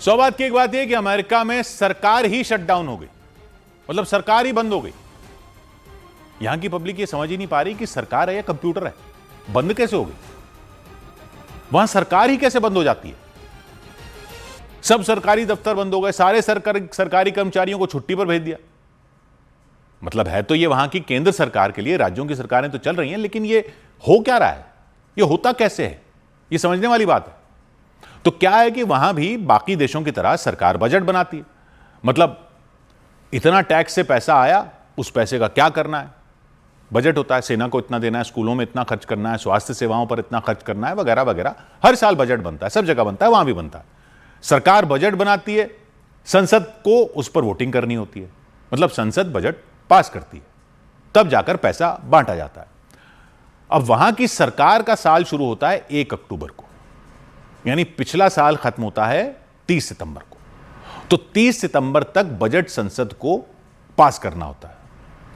सौ बात की एक बात यह कि अमेरिका में सरकार ही शटडाउन हो गई, मतलब सरकार ही बंद हो गई। यहां की पब्लिक ये समझ ही नहीं पा रही कि सरकार है या कंप्यूटर है, बंद कैसे हो गई। वहां सरकार ही कैसे बंद हो जाती है। सब सरकारी दफ्तर बंद हो गए, सारे सरकारी कर्मचारियों को छुट्टी पर भेज दिया। मतलब है तो ये वहां की केंद्र सरकार के लिए, राज्यों की सरकारें तो चल रही हैं, लेकिन ये हो क्या रहा है, ये होता कैसे है, ये समझने वाली बात है। तो क्या है कि वहां भी बाकी देशों की तरह सरकार बजट बनाती है। मतलब इतना टैक्स से पैसा आया, उस पैसे का क्या करना है, बजट होता है, सेना को इतना देना है, स्कूलों में इतना खर्च करना है, स्वास्थ्य सेवाओं पर इतना खर्च करना है, वगैरह वगैरह। हर साल बजट बनता है, सब जगह बनता है, वहां भी बनता है। सरकार बजट बनाती है, संसद को उस पर वोटिंग करनी होती है, मतलब संसद बजट पास करती है, तब जाकर पैसा बांटा जाता है। अब वहां की सरकार का साल शुरू होता है 1 अक्टूबर को, यानी पिछला साल खत्म होता है 30 सितंबर को। तो 30 सितंबर तक बजट संसद को पास करना होता है,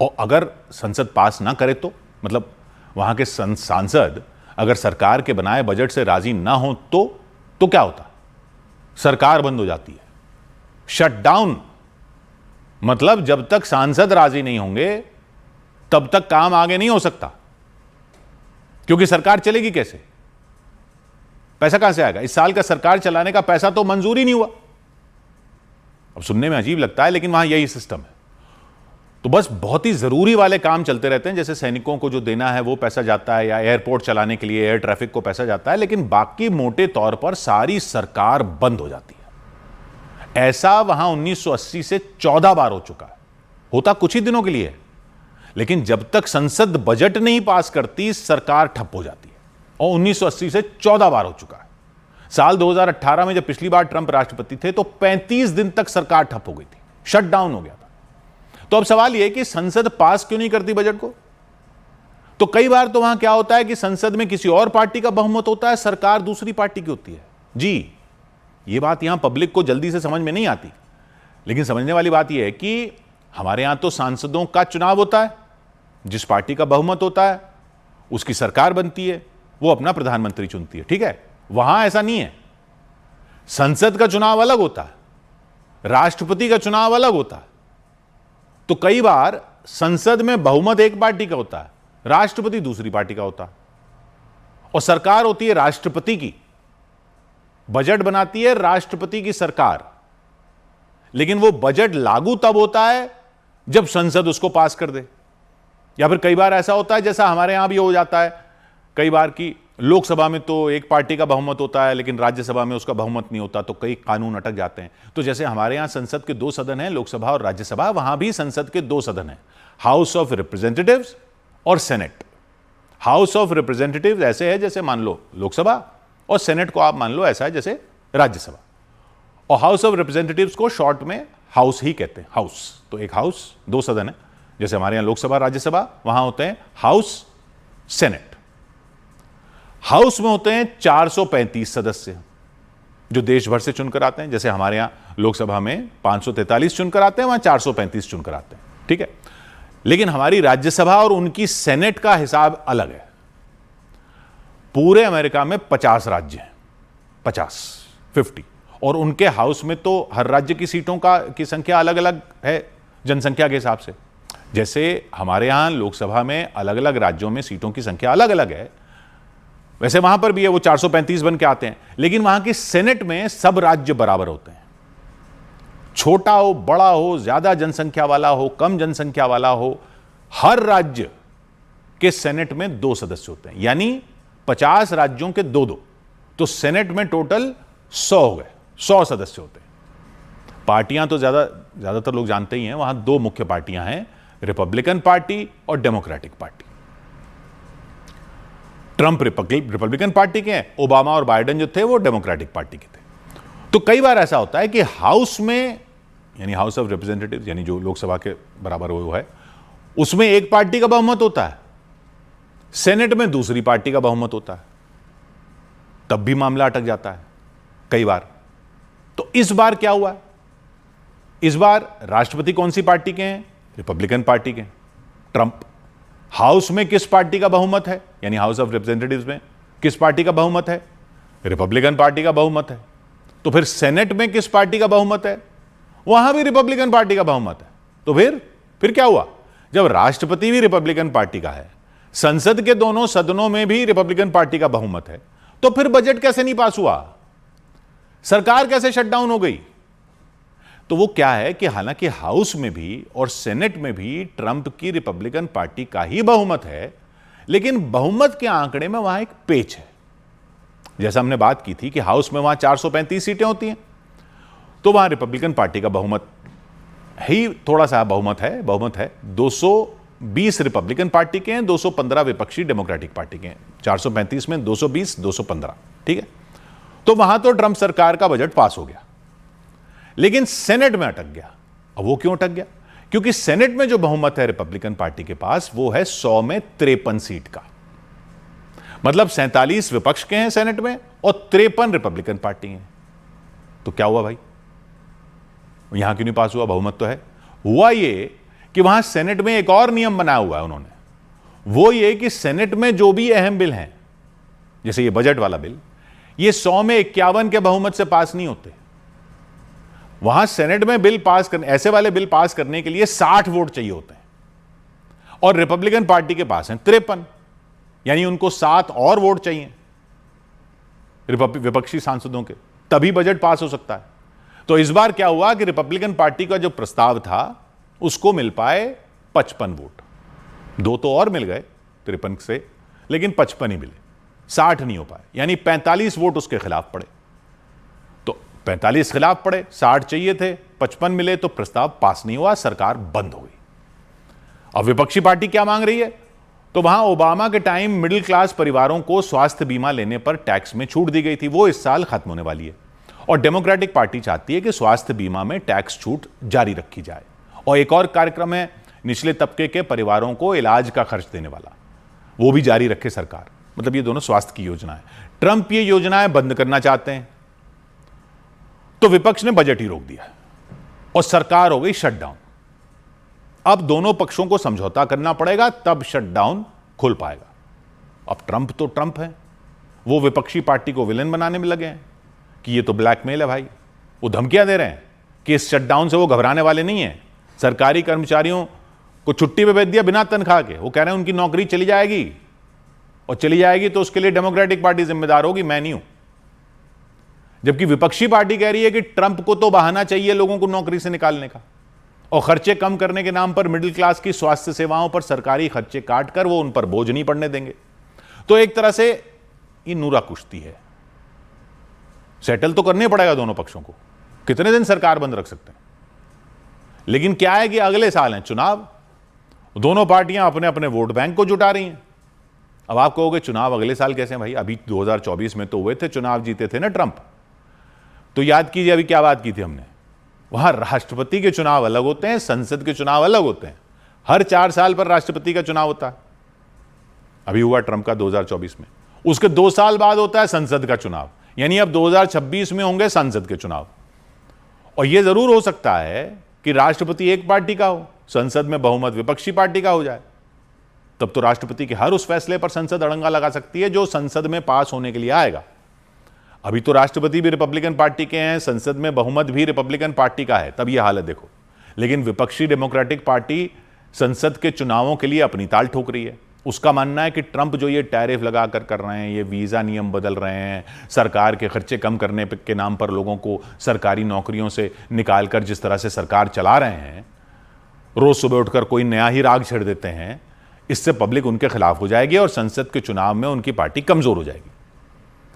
और अगर संसद पास ना करे तो, मतलब वहां के सांसद अगर सरकार के बनाए बजट से राजी ना हो तो क्या होता, सरकार बंद हो जाती है, शटडाउन। मतलब जब तक सांसद राजी नहीं होंगे तब तक काम आगे नहीं हो सकता, क्योंकि सरकार चलेगी कैसे, पैसा कहां से आएगा। इस साल का सरकार चलाने का पैसा तो मंजूर ही नहीं हुआ। अब सुनने में अजीब लगता है, लेकिन वहां यही सिस्टम है। तो बस बहुत ही जरूरी वाले काम चलते रहते हैं, जैसे सैनिकों को जो देना है वो पैसा जाता है, या एयरपोर्ट चलाने के लिए एयर ट्रैफिक को पैसा जाता है, लेकिन बाकी मोटे तौर पर सारी सरकार बंद हो जाती है। ऐसा वहां 1980 से 14 बार हो चुका है। होता कुछ ही दिनों के लिए है, लेकिन जब तक संसद बजट नहीं पास करती सरकार ठप हो जाती है, और 1980 से 14 बार हो चुका है। साल 2018 में जब पिछली बार ट्रंप राष्ट्रपति थे तो 35 दिन तक सरकार ठप हो गई थी, शटडाउन हो गया था। तो अब सवाल यह है कि संसद पास क्यों नहीं करती बजट को। तो कई बार तो वहां क्या होता है कि संसद में किसी और पार्टी का बहुमत होता है, सरकार दूसरी पार्टी की होती है। जी, ये बात यहां पब्लिक को जल्दी से समझ में नहीं आती, लेकिन समझने वाली बात यह है कि हमारे यहां तो सांसदों का चुनाव होता है, जिस पार्टी का बहुमत होता है उसकी सरकार बनती है, वो अपना प्रधानमंत्री चुनती है, ठीक है। वहां ऐसा नहीं है, संसद का चुनाव अलग होता है, राष्ट्रपति का चुनाव अलग होता है। तो कई बार संसद में बहुमत एक पार्टी का होता है, राष्ट्रपति दूसरी पार्टी का होता है, और सरकार होती है राष्ट्रपति की, बजट बनाती है राष्ट्रपति की सरकार। लेकिन वो बजट लागू तब होता है जब संसद उसको पास कर दे। या फिर कई बार ऐसा होता है, जैसा हमारे यहां भी हो जाता है कई बार, कि लोकसभा में तो एक पार्टी का बहुमत होता है, लेकिन राज्यसभा में उसका बहुमत नहीं होता, तो कई कानून अटक जाते हैं। तो जैसे हमारे यहां संसद के 2 सदन हैं, लोकसभा और राज्यसभा, वहां भी संसद के 2 सदन हैं, हाउस ऑफ रिप्रेजेंटेटिव्स और सेनेट। हाउस ऑफ रिप्रेजेंटेटिव्स ऐसे है जैसे मान लो लोकसभा, और सेनेट को आप मान लो ऐसा है जैसे राज्यसभा। और हाउस ऑफ रिप्रेजेंटेटिव्स को शॉर्ट में हाउस ही कहते हैं, हाउस। तो एक हाउस, 2 सदन है, जैसे हमारे यहां लोकसभा राज्यसभा, वहां होते हैं हाउस सेनेट। हाउस में होते हैं 435 सदस्य जो देश भर से चुनकर आते हैं, जैसे हमारे यहां लोकसभा में 543 चुनकर आते हैं, वहां 435 चुनकर आते हैं, ठीक है। लेकिन हमारी राज्यसभा और उनकी सेनेट का हिसाब अलग है। पूरे अमेरिका में 50 राज्य हैं, 50, और उनके हाउस में तो हर राज्य की सीटों की संख्या अलग अलग है जनसंख्या के हिसाब से। जैसे हमारे यहां लोकसभा में अलग अलग राज्यों में सीटों की संख्या अलग अलग है, वैसे वहां पर भी है, वो 435 बन के आते हैं। लेकिन वहां की सेनेट में सब राज्य बराबर होते हैं, छोटा हो बड़ा हो, ज्यादा जनसंख्या वाला हो कम जनसंख्या वाला हो, हर राज्य के सेनेट में 2 सदस्य होते हैं, यानी 50 राज्यों के 2-2। तो सेनेट में टोटल 100 हो गए, 100 सदस्य होते हैं। पार्टियां तो ज्यादातर लोग जानते ही हैं, वहां 2 मुख्य पार्टियां हैं, रिपब्लिकन पार्टी और democratic party. Trump Republican party के हैं, ओबामा और बाइडेन जो थे वो डेमोक्रेटिक पार्टी के थे। तो कई बार ऐसा होता है कि हाउस में, यानी हाउस ऑफ रिप्रेजेंटेटिव्स, यानी जो लोकसभा के बराबर वो है, उसमें एक पार्टी का बहुमत होता है, सेनेट में दूसरी पार्टी का बहुमत होता है, तब भी मामला अटक जाता है कई बार। तो इस बार क्या हुआ, इस बार राष्ट्रपति कौन सी पार्टी के हैं, रिपब्लिकन पार्टी के, ट्रंप। हाउस में किस पार्टी का बहुमत है, यानी हाउस ऑफ रिप्रेजेंटेटिव्स में किस पार्टी का बहुमत है, रिपब्लिकन पार्टी का बहुमत है। तो फिर सेनेट में किस पार्टी का बहुमत है? वहां भी रिपब्लिकन पार्टी का बहुमत है। तो फिर क्या हुआ? जब राष्ट्रपति भी रिपब्लिकन पार्टी का है, संसद के दोनों सदनों में भी रिपब्लिकन पार्टी का बहुमत है, तो फिर बजट कैसे नहीं पास हुआ? सरकार कैसे शटडाउन हो गई? तो वो क्या है कि हालांकि हाउस में भी और सेनेट में भी ट्रंप की रिपब्लिकन पार्टी का ही बहुमत है, लेकिन बहुमत के आंकड़े में वहां एक पेच है। जैसा हमने बात की थी कि हाउस में वहां 435 सीटें होती हैं, तो वहां रिपब्लिकन पार्टी का बहुमत ही थोड़ा सा बहुमत है 220 रिपब्लिकन पार्टी के हैं, 215 विपक्षी डेमोक्रेटिक पार्टी के हैं। 435 में 220, 215, ठीक है। तो वहां तो ट्रंप सरकार का बजट पास हो गया, लेकिन सेनेट में अटक गया। अब वो क्यों अटक गया? क्योंकि सेनेट में जो बहुमत है रिपब्लिकन पार्टी के पास, वो है 100 में 53 सीट का। मतलब 47 विपक्ष के हैं सेनेट में और 53 रिपब्लिकन पार्टी हैं। तो क्या हुआ भाई? यहां क्यों नहीं पास हुआ? बहुमत तो है। हुआ ये कि वहां सेनेट में एक और नियम बनाया हुआ है उन्होंने, वो ये कि सेनेट में जो भी अहम बिल हैं, जैसे ये बजट वाला बिल, ये 100 में 51 के बहुमत से पास नहीं होते। वहां सेनेट में बिल पास करने, ऐसे वाले बिल पास करने के लिए 60 वोट चाहिए होते हैं, और रिपब्लिकन पार्टी के पास हैं 53, यानी उनको 7 और वोट चाहिए विपक्षी सांसदों के, तभी बजट पास हो सकता है। तो इस बार क्या हुआ कि रिपब्लिकन पार्टी का जो प्रस्ताव था उसको मिल पाए 55 वोट। 2 तो और मिल गए 53 से, लेकिन 55 ही मिले, 60 नहीं हो पाए, यानी 45 वोट उसके खिलाफ पड़े। तो 45 खिलाफ पड़े, 60 चाहिए थे, 55 मिले, तो प्रस्ताव पास नहीं हुआ, सरकार बंद हो गई। अब विपक्षी पार्टी क्या मांग रही है? तो वहां ओबामा के टाइम मिडिल क्लास परिवारों को स्वास्थ्य बीमा लेने पर टैक्स में छूट दी गई थी, वो इस साल खत्म होने वाली है। और डेमोक्रेटिक पार्टी चाहती है कि स्वास्थ्य बीमा में टैक्स छूट जारी रखी जाए। और एक और कार्यक्रम है निचले तबके के परिवारों को इलाज का खर्च देने वाला, वो भी जारी रखे सरकार। मतलब ये दोनों स्वास्थ्य की योजना है। ट्रंप ये योजनाएं बंद करना चाहते हैं, तो विपक्ष ने बजट ही रोक दिया और सरकार हो गई शटडाउन। अब दोनों पक्षों को समझौता करना पड़ेगा, तब शटडाउन खुल पाएगा। अब ट्रंप तो ट्रंप है, वो विपक्षी पार्टी को विलेन बनाने में लगे हैं कि ये तो ब्लैकमेल है भाई। वो धमकियां दे रहे हैं कि इस शटडाउन से वो घबराने वाले नहीं है। सरकारी कर्मचारियों को छुट्टी पे भेज दिया बिना तनख्वाह के, वो कह रहे हैं उनकी नौकरी चली जाएगी, और चली जाएगी तो उसके लिए डेमोक्रेटिक पार्टी जिम्मेदार होगी, मैं नहीं हूं। जबकि विपक्षी पार्टी कह रही है कि ट्रंप को तो बहाना चाहिए लोगों को नौकरी से निकालने का, और खर्चे कम करने के नाम पर मिडिल क्लास की स्वास्थ्य सेवाओं पर सरकारी खर्चे काटकर वो उन पर बोझ नहीं पड़ने देंगे। तो एक तरह से ये नूरा कुश्ती है। सेटल तो करने पड़ेगा दोनों पक्षों को, कितने दिन सरकार बंद रख सकते हैं। लेकिन क्या है कि अगले साल है चुनाव, दोनों पार्टियां अपने अपने वोट बैंक को जुटा रही हैं। अब आप कहोगे चुनाव अगले साल कैसे भाई? अभी 2024 में तो हुए थे, चुनाव जीते थे ना ट्रंप। तो याद कीजिए अभी क्या बात की थी हमने, वहां राष्ट्रपति के चुनाव अलग होते हैं, संसद के चुनाव अलग होते हैं। हर 4 साल पर राष्ट्रपति का चुनाव होता है। अभी हुआ ट्रंप का 2024 में, उसके 2 साल बाद होता है संसद का चुनाव, यानी अब 2026 में होंगे संसद के चुनाव। और यह जरूर हो सकता है कि राष्ट्रपति एक पार्टी का हो, संसद में बहुमत विपक्षी पार्टी का हो जाए। तब तो राष्ट्रपति के हर उस फैसले पर संसद अड़ंगा लगा सकती है जो संसद में पास होने के लिए आएगा। अभी तो राष्ट्रपति भी रिपब्लिकन पार्टी के हैं, संसद में बहुमत भी रिपब्लिकन पार्टी का है, तब यह हालत देखो। लेकिन विपक्षी डेमोक्रेटिक पार्टी संसद के चुनावों के लिए अपनी ताल ठोक रही है। उसका मानना है कि ट्रंप जो ये टैरिफ लगाकर कर रहे हैं, ये वीज़ा नियम बदल रहे हैं, सरकार के खर्चे कम करने के नाम पर लोगों को सरकारी नौकरियों से निकालकर जिस तरह से सरकार चला रहे हैं, रोज सुबह उठकर कोई नया ही राग छेड़ देते हैं, इससे पब्लिक उनके खिलाफ हो जाएगी और संसद के चुनाव में उनकी पार्टी कमजोर हो जाएगी।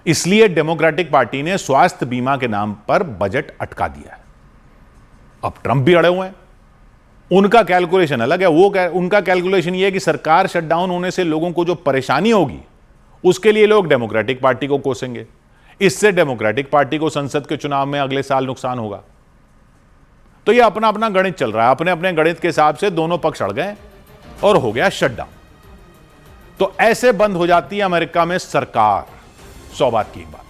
इसलिए डेमोक्रेटिक पार्टी ने स्वास्थ्य बीमा के नाम पर बजट अटका दिया है। अब ट्रंप भी अड़े हुए हैं, उनका कैलकुलेशन अलग है। उनका कैलकुलेशन यह है कि सरकार शटडाउन होने से लोगों को जो परेशानी होगी उसके लिए लोग डेमोक्रेटिक पार्टी को कोसेंगे, इससे डेमोक्रेटिक पार्टी को संसद के चुनाव में अगले साल नुकसान होगा। तो यह अपना अपना गणित चल रहा है, अपने अपने गणित के हिसाब से दोनों पक्ष अड़ गए और हो गया शटडाउन। तो ऐसे बंद हो जाती है अमेरिका में सरकार। 100 बात की एक बात।